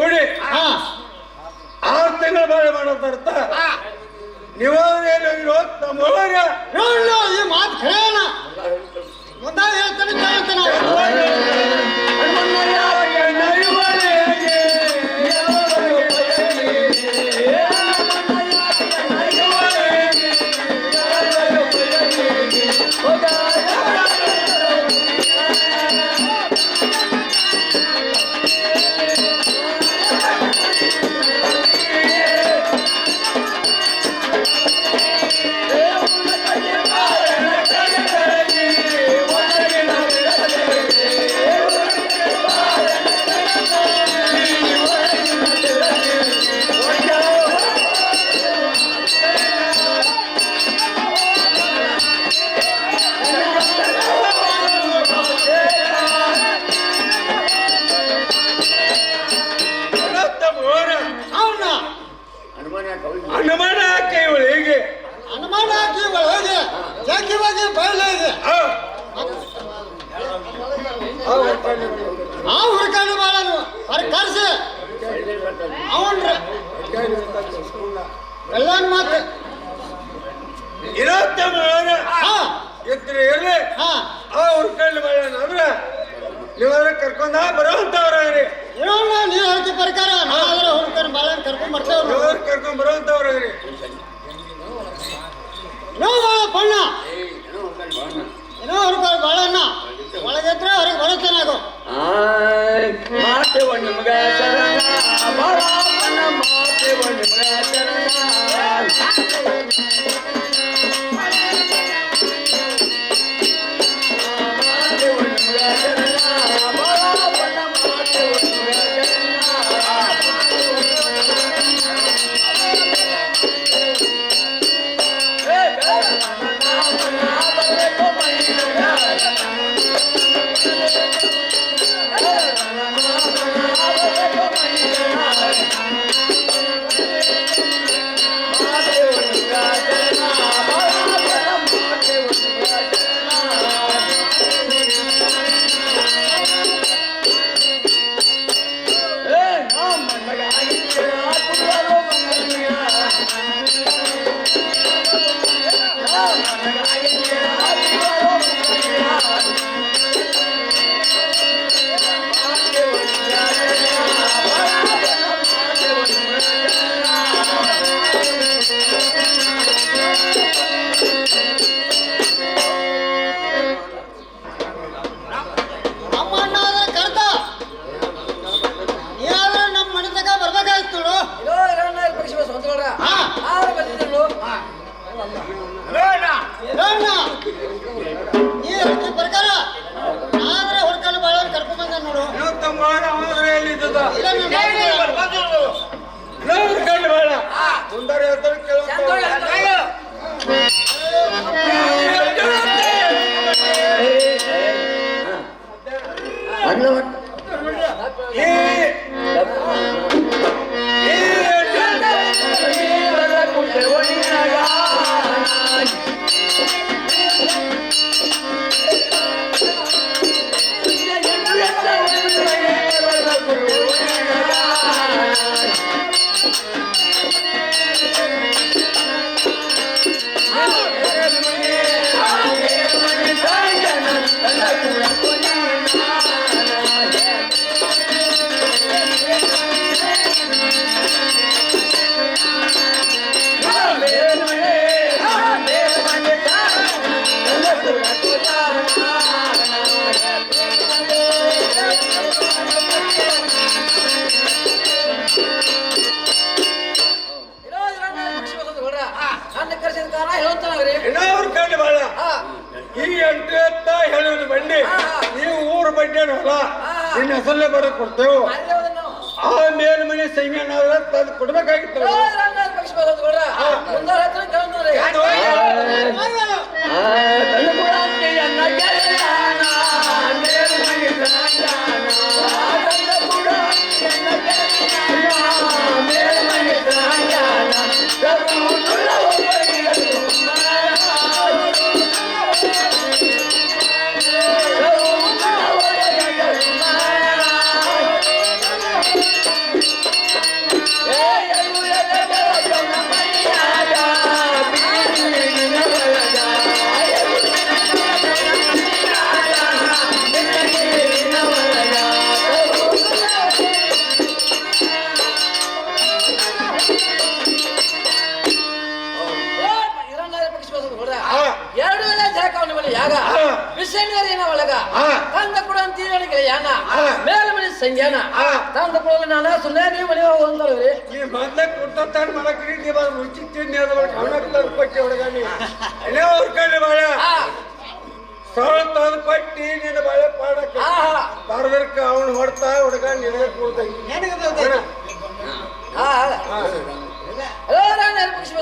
ಕೂಡಿ 6 ತಿಂಗಳ ಬಾಳೆ ಮಾಡೋದರ್ಥ ನೀವೇನು ನಮ್ಮೊಳಗ ಈ ಮಾತು ಖರೇನ ಮುಂದೆ ಹೇಳ್ತಾನೆ ಕೇಳ್ತಾನೆ ಅನುಮಾನ ಹಾಕಿ ಇವಳು ಹೇಗೆ ಅನುಮಾನ ಹಾಕಿ ಇವಳು ಹೇಗೆ ಜಾಕಿವಾಗಿ ಬಯಲಿಗೆ ಆ ಹುಡುಕಾಡು ಬಾಳನು ಹೊರಗೆ ಕರ್ಸಿ ಅವನ್ರ ಎಲ್ಲ ಮಾತು ಇರತ್ತ ಇದ್ರೆ ಇರ್ಲಿ ಆ ಹುಡುಕಾಡು ಬಾಳನ ಅಂದ್ರೆ ನೀವಾದ್ರೆ ಕರ್ಕೊಂಡ ಬರುವಂತವ್ರಿ ನೀವು ಹೇಳ್ತಿ ಪ್ರಕಾರ ನಾವಾದ್ರೆ ಹುಡುಕನ್ ಬಾಳ ಕರ್ಕೊಂಡ್ ಬರ್ತೇವ್ರಿ ಕರ್ಕೊಂಡ್ ಬರುವಂತವ್ರಿ ಬಣ್ಣ ಏನೋ ಹುಡುಕಲ್ ಬಾಳಣ್ಣ ಒಳಗಿದ್ರೆ ಹೊರಗೆ ಬರುತ್ತೆ ನಾವು ಮಾತೇವ ನಿಮ್ಗ ಶರಣ ಬಾಳಪ್ಪನ ಮಾತೇವ ನಿಮ್ಗ ನಿನ್ನ ಹೆಸರಲ್ಲೇ ಬರೋ ಕೊಡ್ತೇವೆ ಆ ಮೇಲ್ ಮನೆ ಸಂಗಣ್ಣ ತಂದು ಕೊಡ್ಬೇಕಾಗಿತ್ತು ಕೊಡೋದು ನಾನು ಸುಮ್ಮನೆ ನೀವು ಮನೆ ಹೋಗಂತಲ್ರಿ ನೀ ಮೊದ್ಲೇ ಕೊಡ್ತಾನ ಮಾಡಕ್ರಿ ನೀವ್ ಅದು ರುಚಿ ತಿಂಡಿ ಅದ ಕವನಕ್ಕೆ ತಂದು ಕೊಟ್ಟಿ ಹುಡುಗ ನೀ ಏನೋ ಅವ್ರ ಕಣ್ಣು ಬಾಳ ಸರಳ ತಂದು ಕೊಟ್ಟಿ ನಿನ್ನ ಬಾಳೆ ಪಾಡಕ್ಕೆ ಬಾರದರ್ಕ ಅವನು ಹೊಡ್ತಾ ಹುಡುಗ ನಿನಗೆ ಕೊಡ್ತೈತಿ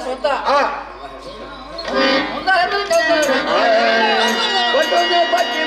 ಸ್ವಂತ ಪಟ್ಟಿ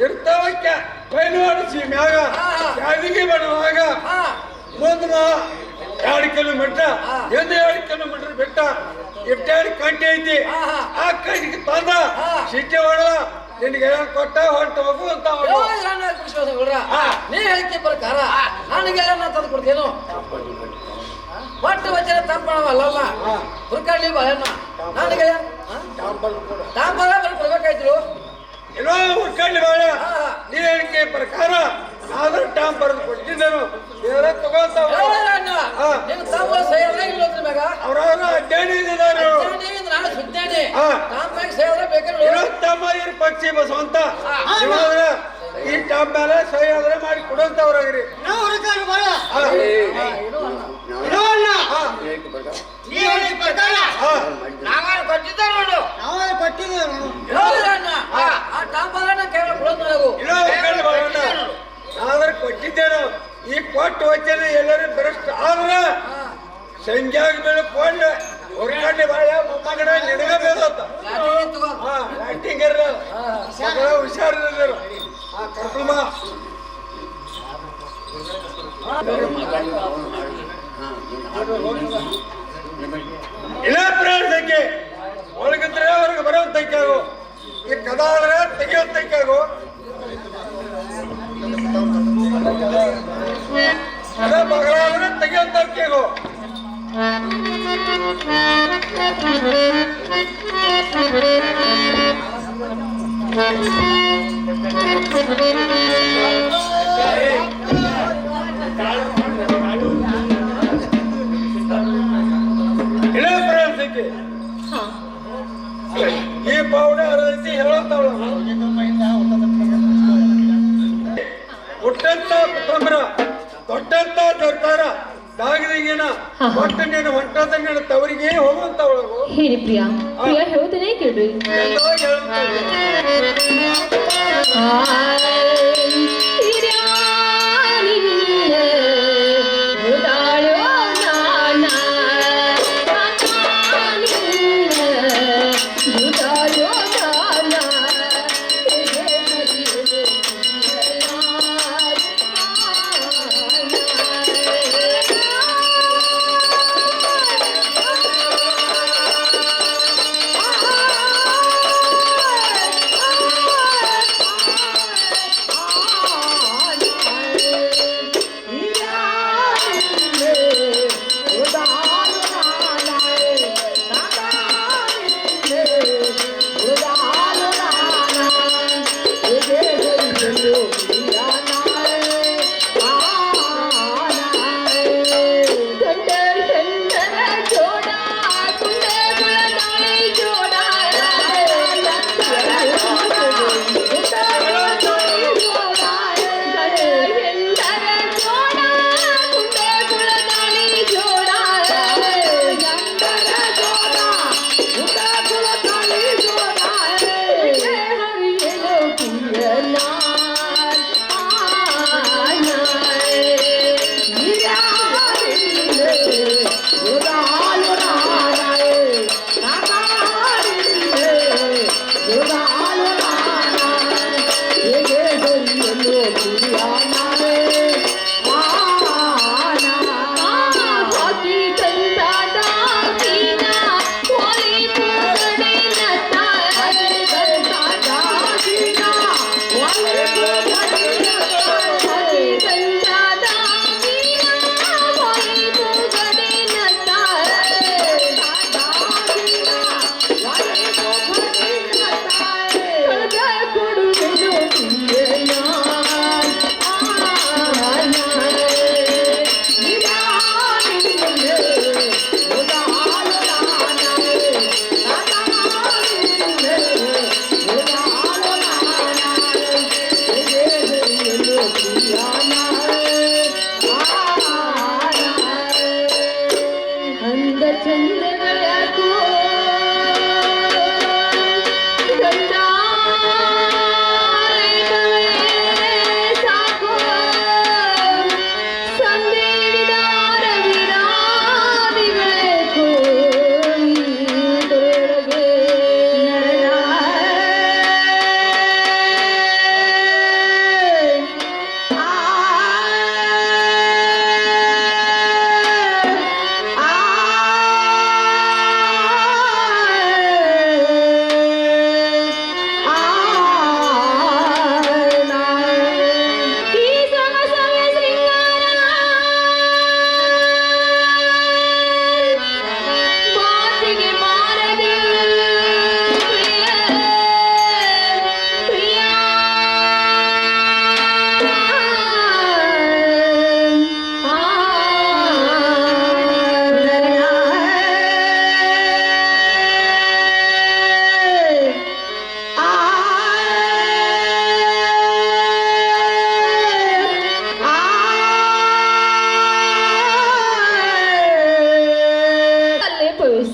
ಇರ್ತಾವಕ್ಕೆ ಬೈಲುವಾಡಿಸಿ ಮ್ಯಾಗ ಯಾದಿಗೆ ಬರುವಾಗ ಮುಂದೆ 2 ಕಿಲೋಮೀಟರ್ ಹಿಂದೆ 2 ಕಿಲೋಮೀಟರ್ ಬೆಟ್ಟ ಇಟ್ಟಾಡಿ ಕಂಟಿ ಐತಿ ಆ ಕಂಟಿಗೆ ತಂದ ಸಿಟಿ ಹೊಡೆದ ನಿನಗೆ ಕೊಟ್ಟ ಹೊರಟು ಹೋಗು ಅಂತ ನೀ ಹೇಳಿಕೆ ಪ್ರಕಾರ ನನಗೆಲ್ಲ ತಂದು ಕೊಡ್ತೇನು ಒಟ್ಟು ವಚನ ತಂಪಣವಲ್ಲ ಹುರ್ಕಳ್ಳಿ ಬಾಳಣ್ಣ ನನಗೆ ತಾಂಬಲ ಬರ್ಬೇಕಾಯ್ತು ಏನೋ ಹುಡ್ಕಂಡು ಬಾಳ ನೀ ಹೇಳಿಕೆ ಪ್ರಕಾರ ಆದ್ರೂ ಟಾಮ್ ಬರೆದು ಕೊಟ್ಟಿದ್ದೇನು ಬೇರೆ ತಗೋತಾವ ಅವ್ರವ್ರ ಅಡ್ಡಾಡಿ ಇದ್ದಾರೆ ತಮ್ಮ ಇರು ಪಕ್ಷಿ ಬಸವಂತ ನೀವಾದ್ರೆ ಈ ಟಾಮ್ ಮೇಲೆ ಸಹಿ ಆದ್ರೆ ಮಾಡಿ ಕೊಡುವಂತವ್ರಾಗ್ರಿ ಆದ್ರೆ ಕೊಟ್ಟಿದ್ದೇನು ಈ ಕೊಟ್ಟು ವಚನ ಎಲ್ಲರೂ ಬೆರಸ್ಟ್ ಆದ್ರ ಸಂಜಾಗ ಬೆಳಕೊಂಡು ಹೊರಗಡೆ ಬಾಳ ಮೊಮ್ಮಗಡ ನಿನಗ ಬೇದತ್ತ ಆಕ್ಟಿಂಗ್ ಮಗಳ ಹುಷಾರಿದ್ರು ಕರ್ಕೊಂಬ ಇಲ್ಲ ಪ್ರಾಣಕ್ಕೆ ಒಳಗಿದ್ರೆ ಅವ್ರಿಗೆ ಬರೋಂತಕ್ಕಾಗು ಈ ಕದ ಆದ್ರೆ ತೆಗಿಯೋಂತಕ್ಕಾಗು ಅದ ಮಗಳಾದ್ರೆ ತೆಗಿಯೋಂತಕ್ಕಾಗು ಇಲ್ಲ ಪ್ರಾಣಕ್ಕೆ ಈ ಪಾವನೆ ಅರಸಿ ಹೇಳಂತವಳ ಹುಟ್ಟಂತ ಕುಟುಂಬರ ದೊಡ್ಡಂತ ದೊಡ್ಡಾರ ದಾಗದಿಗಿನ ಒಟ್ಟು ನೀನು ಹೊಂಟದ ನೀನು ತವರಿಗೆ ಹೋಗುವಂತವಳಗು ಹೇಳಿ ಪ್ರಿಯಾ ಪ್ರಿಯಾ ಹೇಳ್ತೇನೆ ಕೇಳ್ರಿ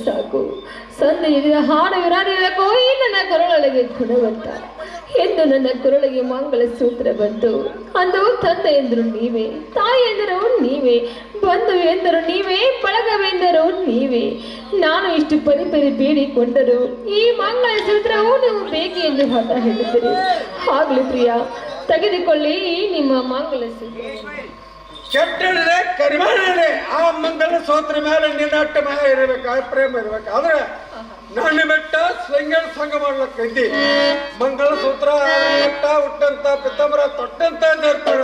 ಸಾಕು ಸಂದೇಹಿದ ಹಾಡು ವಿರಾಡಿಗಳ ಕೋಯಿ ನನ್ನ ಕೊರಳೊಳಗೆ ಗುಣವಂತ ಎಂದು ನನ್ನ ಕೊರಳಿಗೆ ಮಂಗಳ ಸೂತ್ರ ಬಂತು. ಅಂದು ತಂದೆ ಎಂದರು ನೀವೇ, ತಾಯಿ ಎಂದರು ನೀವೇ, ಬಂಧು ಎಂದರು ನೀವೇ, ಬಳಗವೆಂದರು ನೀವೇ. ನಾನು ಇಷ್ಟು ಪರಿ ಪರಿ ಬೇಡಿಕೊಂಡರು ಈ ಮಂಗಳ ಸೂತ್ರವು ನೀವು ಬೇಕೆ ಎಂದು ಹಠ ಹೇಳಿದ್ದರು. ಆಗ್ಲಿ ಪ್ರಿಯ, ತೆಗೆದುಕೊಳ್ಳಿ ಈ ನಿಮ್ಮ ಮಂಗಳ ಸೂತ್ರ. ಕೆಟ್ಟಡೆ ಕರಿಮಾಡೇ ಆ ಮಂಗಲ ಸೂತ್ರ ಮೇಲೆ ನಿನ್ನಟ್ಟ ಮಹ ಇರಬೇಕು, ಪ್ರೇಮ ಇರ್ಬೇಕು. ಆದ್ರೆ ನಾನು ಬೆಟ್ಟ ಶೃಂಗೇರ ಸಂಘ ಮಾಡ್ಲಕ್ಕೈತಿ. ಮಂಗಲ ಸೂತ್ರ ಹುಟ್ಟಂತ ಪಿತ್ತಂಬರ ತೊಟ್ಟಂತ ನಿರ್ತಾರ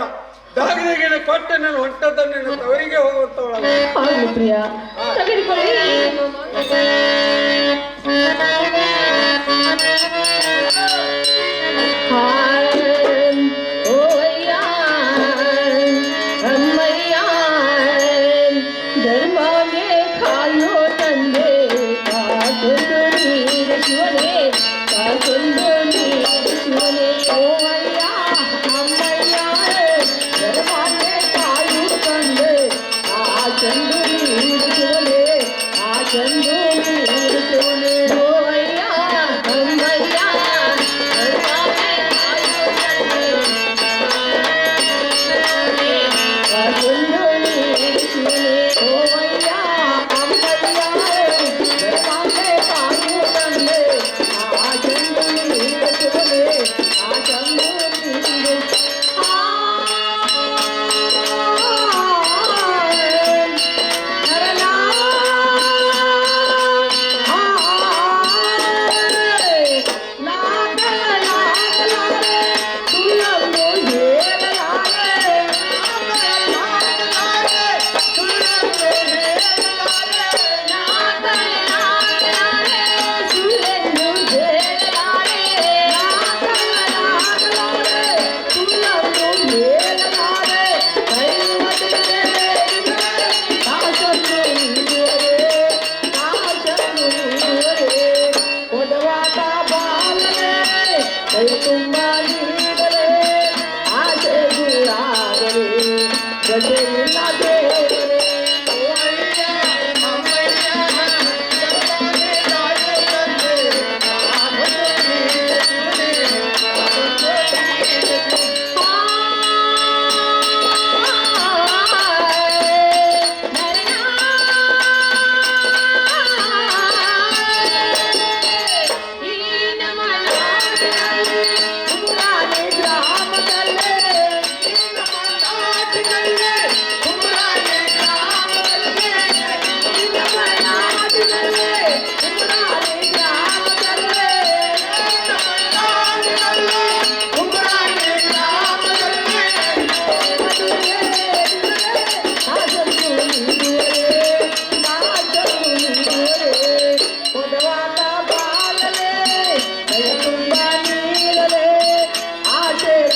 ದಾಗಿನ ಕೊಟ್ಟು ನಾನು ಹೊಂಟದ ನಿನ್ನ ತವರಿಗೆ ಹೋಗುವಂತವಳ. ಆಗ್ಲಿ ಪ್ರಿಯ, ತೆಗೆದುಕೊಳ್ಳಿ ಚಂದು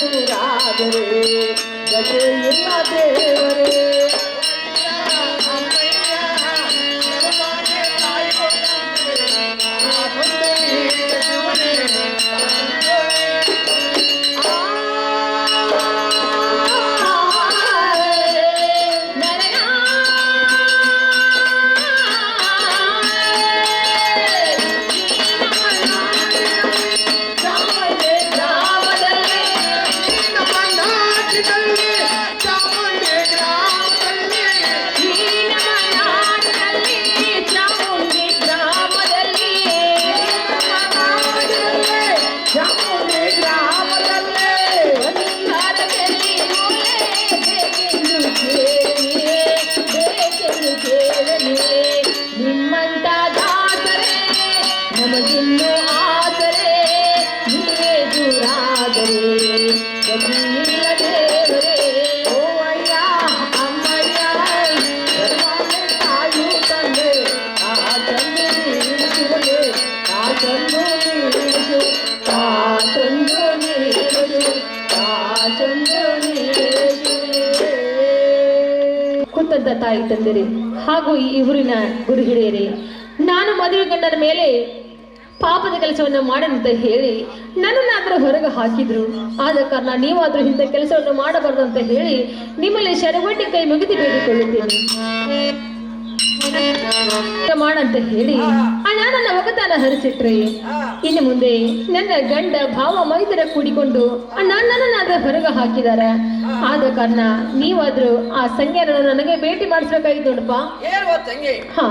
ದೂರಾದರೆ ಗತಿ ಇಲ್ಲ ದೇವರೇ. ನಿಮ್ಮಂತ ದಾಸರೇ ನಮಗಿನ್ನು ಆಸರೆ ನೀವೇ ದೂರಾದರೆ ಗತಿ ಇಲ್ಲ ದೇವರೇ. ಓ ಅಯ್ಯ ಅಮ್ಮಯ್ಯ ತಾಯು ತಂದೆ ಆ ತಂದೆ ನೀಡಿಸುವಲೆ ಆ ತಂದು ನೀಡಿಸು ಆ ತಂದು ನೀಡಿಸು ಆ ತಂದು ನೀಡಿಸು. ಕುತ್ತಂತ ತಾಯಿ ತಂದಿರಿ ಹಾಗೂ ಈ ಊರಿನ ಗುರು ಹಿರಿಯರೇ, ನಾನು ಮದುವೆ ಗಂಡನ ಮೇಲೆ ಪಾಪದ ಕೆಲಸವನ್ನು ಮಾಡಂತ ಹೇಳಿ ನನ್ನನ್ನಾದ್ರೂ ಹೊರಗೆ ಹಾಕಿದ್ರು. ಆದ ಕಾರಣ ನೀವಾದ್ರೂ ಇಂಥ ಕೆಲಸವನ್ನು ಮಾಡಬಾರ್ದು ಅಂತ ಹೇಳಿ ನಿಮ್ಮಲ್ಲಿ ಶರವಟ್ಟಿ ಕೈ ಮುಗಿದು ಬೇಡಿಕೊಳ್ಳುತ್ತೇನೆ ಮಾಡಂತ ಹೇಳಿ ಅಣ್ಣ ನನ್ನ ಒಗತಾನ ಹರಿಸಿಟ್ರಿ. ಇನ್ನು ಮುಂದೆ ನನ್ನ ಗಂಡ ಭಾವ ಮೈದರ ಕೂಡಿಕೊಂಡು ಅಣ್ಣ ನನ್ನನ್ನಾದ್ರೂ ಹೊರಗೆ ಹಾಕಿದಾರ. ಆದ ಕಾರಣ ನೀವಾದ್ರೂ ಆ ಸಂಜ್ಞಾನ ನನಗೆ ಭೇಟಿ ಮಾಡಿಸ್ಬೇಕಾಗಿತ್ತು ನೋಡಪ್ಪ. ಹಾ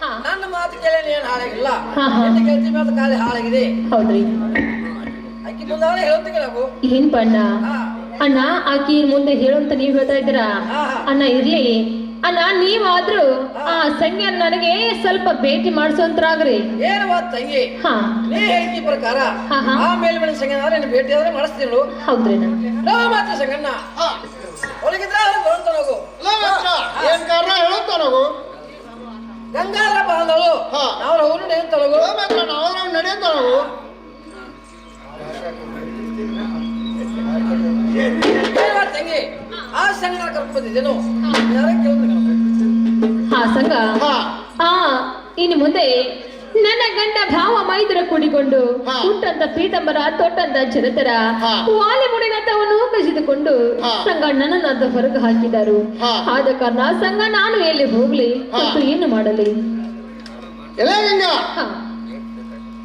ಹಾ ನನ್ನ ಮಾತು ಕೇಳಿ ಏನು ಹಾಳಾಗಿಲ್ಲ, ಎಲ್ಲಿ ಗೆಲ್ತಿ ಮಾತು ಕಾಲಿ ಹಾಳಾಗಿದೆ. ಹೌದ್ರಿ ಅಕ್ಕಿ ಮುಂದಾಳೆ ಹೇಳ್ತೀವಿ ನಾವು. ಏನ್ ಬಣ್ಣ ಅಣ್ಣ ಆಕಿ ಮುಂದೆ ಹೇಳುವಂತ ನೀವ್ ಹೇಳ್ತಾ ಇದ್ದೀರಾ ಅಣ್ಣ. ಇರ್ಲಿ ಅಣ್ಣ, ನೀವಾದ್ರೂ ಆ ಸಂಖ್ಯೆ ನನಗೆ ಸ್ವಲ್ಪ ಭೇಟಿ ಮಾಡಿಸೋಂತ್ರಾಗ್ರಿ. ಏನವ ತಂಗಿ, ನೀ ಹೇಳಿಕೆ ಪ್ರಕಾರ ಆ ಮೇಲ್ಮನೆ ಸಂಘ ಭೇಟಿ ಆದ್ರೆ ಮಾಡಿಸ್ತೀನಿ. ಹೌದ್ರಿ ನಾವು ಮಾತ್ರ ಸಂಗಣ್ಣ ಒಳಗಿದ್ರೆ ಅವ್ರು ಬರುತ್ತ ಹೋಗು. ಏನ್ ಕಾರಣ ಹೇಳುತ್ತ ನಾವು ಗಂಗಾಧರ ಬಾಂಧವರು ನಾವು ಅವ್ರು ನಡೆಯುತ್ತ ಹೋಗು. ನಾವು ನಡೆಯುತ್ತ ನಾವು ತಂಗಿ ಆ ಸಂಘ ಕರ್ಕೊಂಡು ಬಂದಿದ್ದೇನು ಯಾರ ಕೇಳಿದ್ರು. ಹಾ ಸಂಘ ಇನ್ನು ಮುಂದೆ ನನ್ನ ಗಂಡ ಭಾವ ಮೈದರ ಕೂಡಿಕೊಂಡು ಹುಟ್ಟಂತ ಪೀತಾಂಬರ ತೊಟ್ಟಂತ ಚಿರತರ ವಾಲಿ ಮುಡಿನತವನ್ನು ಕಸಿದುಕೊಂಡು ಸಂಘ ನನ್ನನ್ನು ಹೊರಗೆ ಹಾಕಿದರು. ಆದ ಕಾರಣ ಸಂಘ ನಾನು ಎಲ್ಲಿ ಹೋಗ್ಲಿ ಮತ್ತು ಏನು ಮಾಡಲಿ?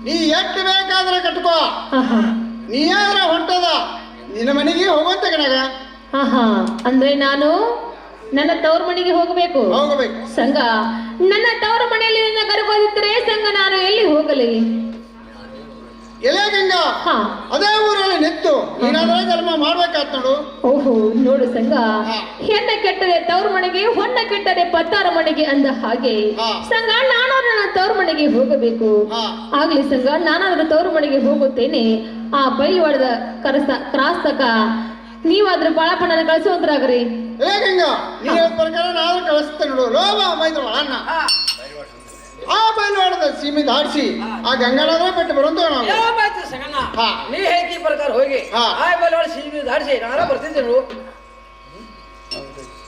ನೀ ಎಷ್ಟು ಬೇಕಾದ್ರೆ ಕಟ್ಕೋ, ನೀ ಯಾರ ಹೊಂಟದ ನಿನ್ನ ಮನೆಗೆ ಹೋಗುವಂತ ಕಣಗ. ಅಂದ್ರೆ ನಾನು ನನ್ನ ತವರು ಮನೆಗೆ ಹೋಗಬೇಕು. ಸಂಘ ನನ್ನ ತವರು ಮನೆಯಲ್ಲಿ ನನ್ನ ಗರ್ಭದಿದ್ದರೆ ಸಂಘ ನಾನು ಎಲ್ಲಿ ಹೋಗಲಿ? ಎಲೆ ಗಂಗಾ, ಅದೇ ಊರಲ್ಲಿ ನಿಂತು ನೀನಾದ್ರೆ ಜನ್ಮ ಮಾಡ್ಬೇಕಾತ್ ನೋಡು. ಓಹೋ ನೋಡು ಸಂಘ, ಹೆಣ್ಣ ಕೆಟ್ಟರೆ ತವರು ಮನೆಗೆ, ಹೊಣ್ಣ ಕೆಟ್ಟರೆ ಪತ್ತಾರ ಮನೆಗೆ ಅಂದ ಹಾಗೆ ಸಂಘ ನಾನು ನನ್ನ ತವರು ಮನೆಗೆ ಹೋಗಬೇಕು. ಆಗ್ಲಿ ಸಂಘ, ನಾನಾದ್ರೂ ತವರು ಮನೆಗೆ ಹೋಗುತ್ತೇನೆ. ಆ ಬೈವಾಡದ ಕ್ರಾಸ್ತಕ ನೀವಾದ್ರೂ ಬಾಳಪ್ಪನ ಕಳಿಸೋದ್ರಾಗ್ರಿ. ಏ ಗಂಗಾ, ನೀ ಪ್ರಕಾರ ನಾನು ಕಳಿಸ್ತೇನೆ ನೋಡು. ಲೋಭ ಮೈದ್ರು ಅಣ್ಣ ಆ ಬೈಲ್ವಾಡದ ಸೀಮೆ ದಾಡ್ಸಿ ಆ ಗಂಗಾಳಾದ್ರೆ ಬಿಟ್ಟು ಬರುವಂತ ನಾವು. ನೀ ಹೇಗೆ ಪ್ರಕಾರ ಹೋಗಿ ಆ ಬೈಲ್ವಾಡ ಸೀಮೆ ದಾಡ್ಸಿ ನಾನು ಬರ್ತಿದ್ದೇನೆ.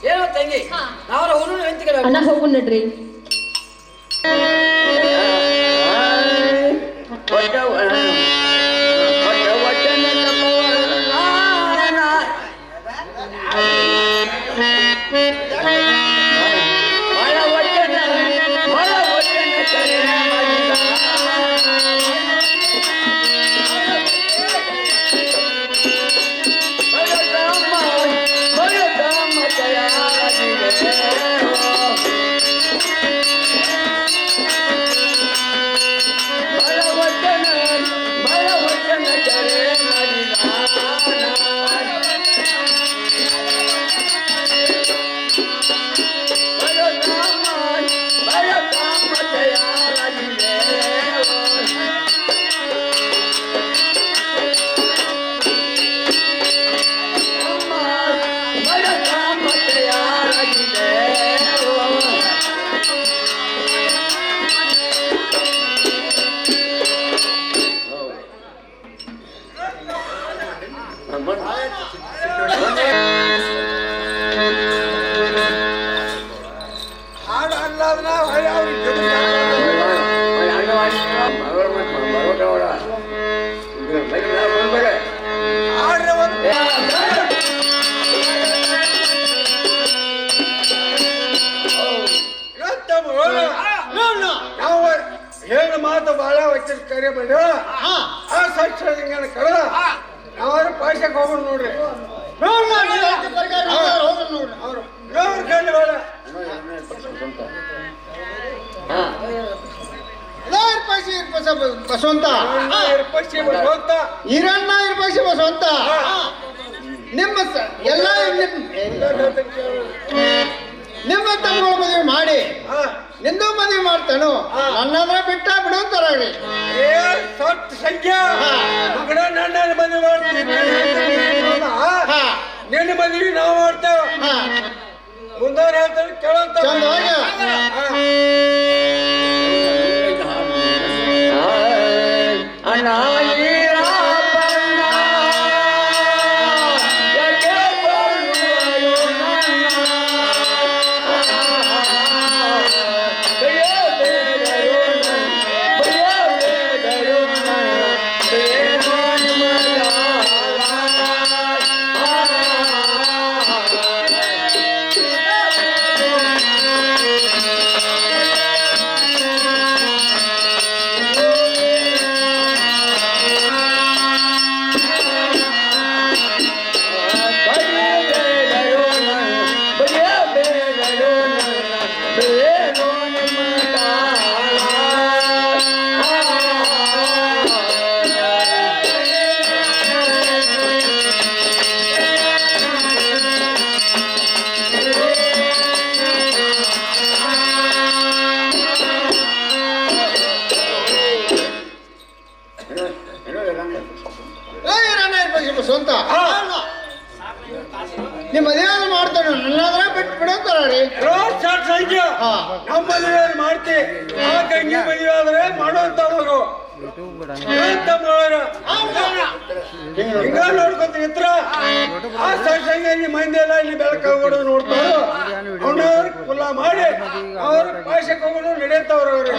ಏನೋ ತಂಗಿ, ನಾವು ಹುಡುಗ ಅಣ್ಣ ಹೋಗು ನಡ್ರಿ. ಏನು ಮಾತು ಬಾಳ ವೈದ್ಯರ ಕರೆ ಬೇಡ ಆ ಸಾಕ್ಷಾತ್ ಕರ ಅವ್ರ ಪಾಶಕ್ಕೆ ಹೋಗೋಣ ನೋಡ್ರಿ ಅವರು ನೋಡ್ ಕಣ್ಣು ಬೇಡ ಬಸವಂತ ಪಶ್ಚಿಮ ಬಸವಂತ ಈರಣ್ಣ ಇರ್ಪಕ್ಷಿ ಬಸವಂತ ನಿಮ್ಮ ಎಲ್ಲ ನಿಮ್ಮ ತಮ್ಮಗಳ ಮದುವೆ ಮಾಡಿ ನಿಂದು ಮದುವೆ ಮಾಡ್ತಾನು ನನ್ನಂದ್ರ ಬಿಟ್ಟ ಬಿಡುತ್ತಾರಿ ಸತ್ ಸಂಖ್ಯಾ ಮಗನ ನನ್ನ ಮದುವೆ ಮಾಡ್ತೀನಿ ನಿನ್ನ ಮದುವೆ ನಾವು ಮಾಡ್ತೇವ ಮುಂದಾರ ಹೇಳ್ತಾರೆ ಕೇಳಂತ ಬಸವಂತ ನಿಮ್ಮ ಮದುವೆ ಮಾಡ್ತಾನೆ ನನ್ನಾದ್ರ ಬಿಟ್ಟು ಬಿಡುತ್ತಾರಿ ನಮ್ಮ ಮದುವೆ ಮಾಡ್ತಿ ಆ ಗಂಗೆ ಮದುವೆ ಆದ್ರೆ ಮಾಡುವಂತ ಮಗು ಹಿಂಗ ನೋಡ್ಕೊಂತ ಇತ್ರ ಆ ಸಂಘ ಮಂದಿ ಎಲ್ಲ ಇಲ್ಲಿ ಬೆಳಕಾಗೋದು ನೋಡ್ತಾರ ಅವನವ್ರ ಕುಲ್ಲ ಮಾಡಿ ಅವ್ರ ಪಾಶಕ್ಕೆ ಹೋಗೋದು ನಡೆಯತ್ತವ್ರ ಅವ್ರಿಗೆ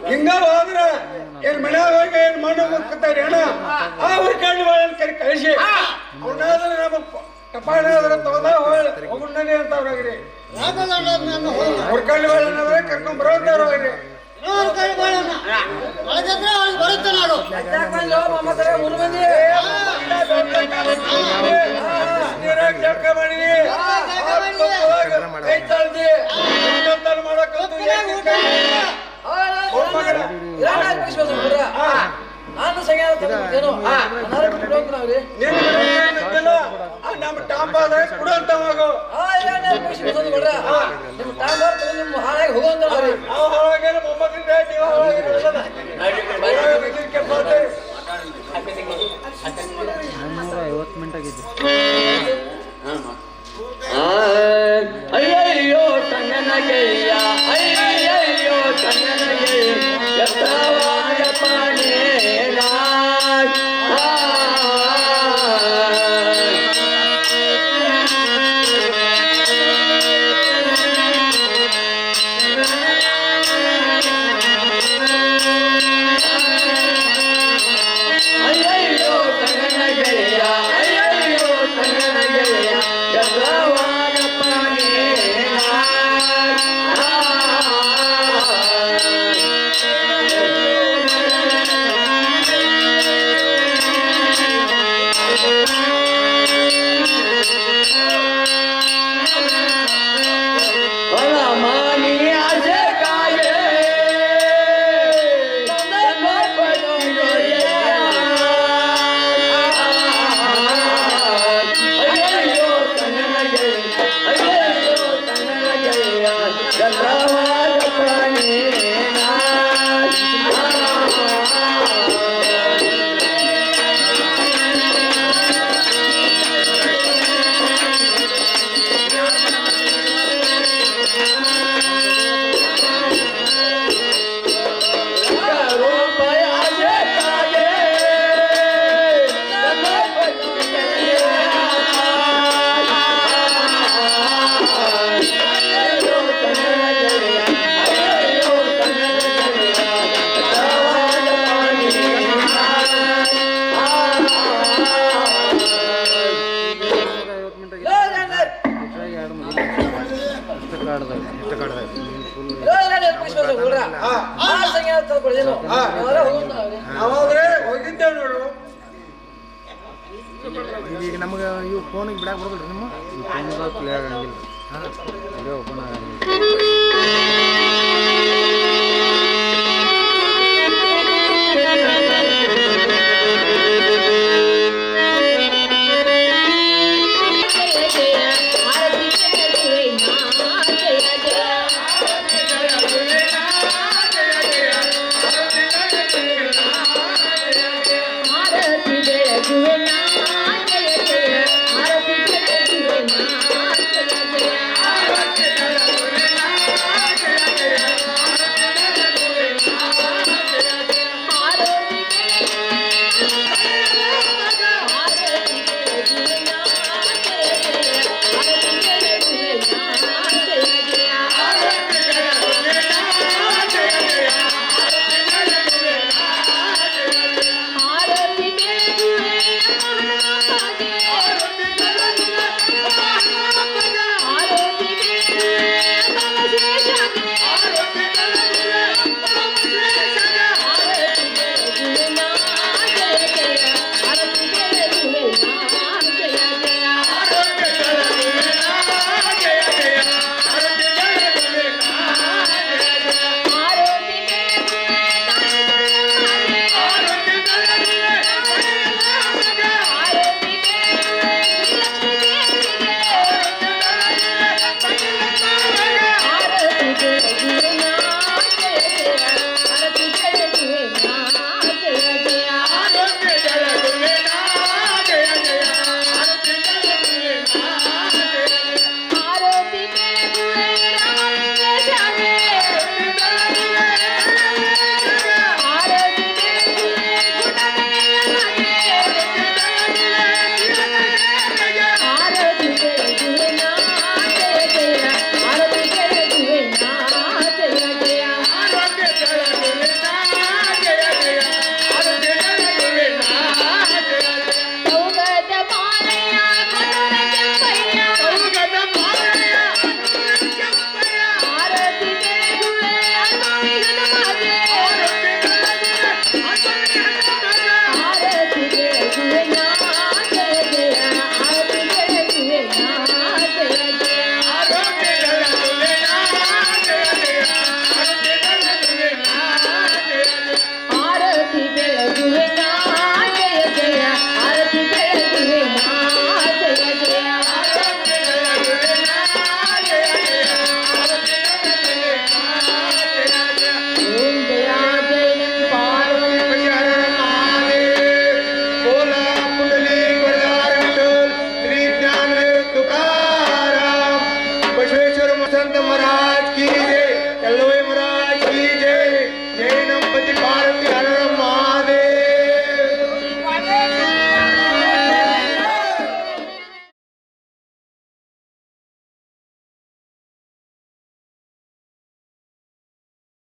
ಹಿಂಗ ಹೋದ್ರ ಏನ್ ಮನ್ಯಾಗ ಹೋಗಿ ಏನ್ ಮಣ್ಣು ಮುಕ್ತಾರಿ ಅಣ್ಣ ಅವ್ರ ಕಣ್ಣು ಬಾಳನ್ ಕರಿ ಕಳಿಸಿ ಅವನಾದ್ರ ನಮ್ಮ ಟಪಾಣಾದ್ರ ತಗೋದ ಹೋಗುಂಡನೆ ಅಂತ ಅವ್ರಾಗ್ರಿ ಅವ್ರ ಕಣ್ಣು ಬಾಳನ್ನಾದ್ರೆ ಕರ್ಕೊಂಡ್ ಬರೋಂತವ್ರ ಹೋಗ್ರಿ ಜಳಕ ಮಾಡಿದಿ ನಾನು ನಮ್ಮ ಟಾಂಬಾದ ಕುಡಂತ ಮಗು ಹಾಳಾಗಿ ಹೋಗುವಂತ ಮೊಮ್ಮಗಂದ್ರೆ ನೀವು ಅಯ್ಯಯ್ಯೋ ತನ್ನನಗೆಯ ಅಯ್ಯಯ್ಯೋ ತನ್ನನಗೆಯ ಎತ್ತವಾದ ಪಾನೇನ ಆ ಸಂಜ್ಞೆ ತಗೊಳ್ಳಿದ್ರು ಅವಾದ್ರೆ ಹೋಗಿದ್ದೆ ನೋಡು. ಈಗ ನಮಗೆ ಇವು ಫೋನಿಗೆ ಬಿಡಕ್ಕೆ ಬರೋದಿಲ್ಲ ನಿಮ್ಮ ಫೋನ್ ಕ್ಲಿಯರ್ ಆಗಂಗಿಲ್ಲ. ಹಾಂ ಓಪನ್ ಆಗಂಗಿಲ್ಲ.